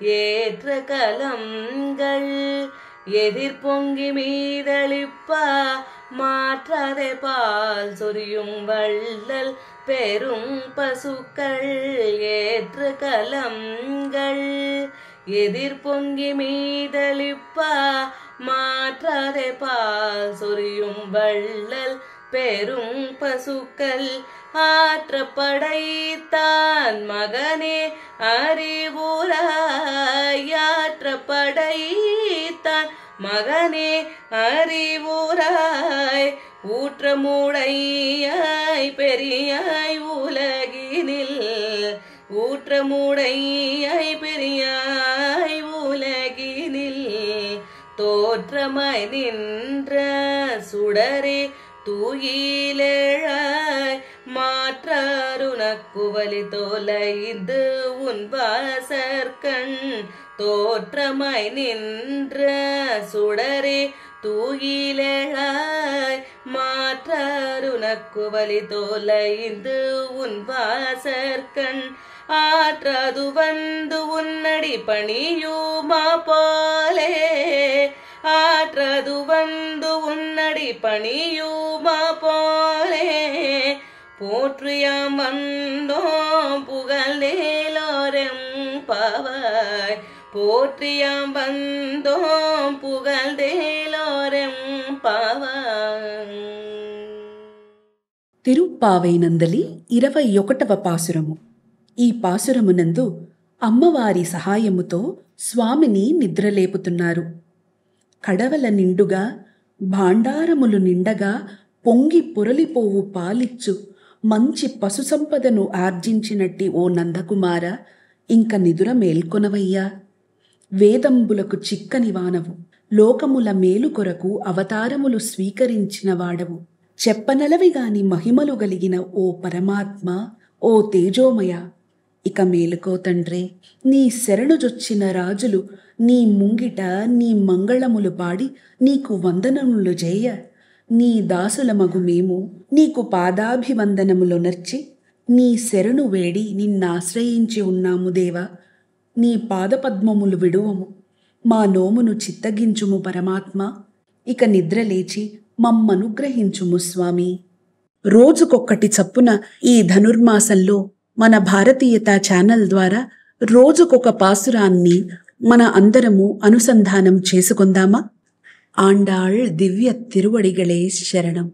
ஏற்ற கலங்கள் எதிர் பொங்கி மீதளிப்பா மாற்றாதே பால் சொரியும் வள்ளல் பெரும் பசுக்கள். ஏற்ற கலங்கள் எதிர் பொங்கி மீதளிப்பா மாற்றாதே பால் சொரியும் வள்ளல் பெரும் பசுக்கள். ஆற்றப்படைத்தான் மகனே அறிவுராய் ஆற்றப்படைத்தான் மகனே அறிவுராய் ஊற்றமுடையாய் பெரியாய் உலகினில் ஊற்றமுடையாய் பெரியாய் உலகினில் தோற்றமாய் நின்ற சுடரே தூயிலேழாய் மாற்றாருனக்கு வலி தொலைந்து உன் வாசற்கண். தோற்றமாய் நின்ற சுடரே தூயிலேழாய் மாற்றாருனக்கு வலி தொலைந்து உன் வாசற்கண். ஆற்றாது வந்து உன்னடி பணியுமா போலே ஆற்றாது வந்து உன்னடி பணியுமா போலே போற்றியாம் வந்தோம் புகழ்ந்தேலோரெம் பாவாய் போற்றியாம் வந்தோம் புகழ்ந்தேலோரெம் పావాయి. తిరుప్పావై నందలి 21వ పాసురము. ఈ పాసురమునందు అమ్మవారి సహాయముతో స్వామిని నిద్రలేపుతున్నారు. కడవల నిండుగా భాండారములు నిండగా పొంగి పొరలిపోవు పాలిచ్చు మంచి పశు సంపదను ఆర్జించినట్టి ఓ నందకుమార, ఇంక నిదుర మేల్కొనవయ్యా. వేదంబులకు చిక్కని వానవు, లోకముల మేలు కొరకు అవతారములు స్వీకరించిన వాడవు. చెప్పనలవిగాని మహిమలు గలిగిన ఓ పరమాత్మ, ఓ తేజోమయ, ఇక మేలుకో తండ్రే. నీ శరణుజొచ్చిన రాజులు నీ ముంగిట నీ మంగళములు పాడి నీకు వందనములు చేయ, నీ దాసులమగు మేము నీకు పాదాభివందనములొనర్చి నీ శరణు వేడి నిన్నాశ్రయించి ఉన్నాము దేవా. నీ పాదపద్మములు విడువము, మా నోమును చిత్తగించుము పరమాత్మ. ఇక నిద్రలేచి మమ్మనుగ్రహించుము స్వామి. రోజుకొక్కటి చప్పున ఈ ధనుర్మాసంలో మన భారతీయత ఛానల్ ద్వారా రోజుకొక పాసురాన్ని మన అందరము అనుసంధానం చేసుకుందామా? ఆండాళ్ దివ్య తిరువడిగళే శరణం.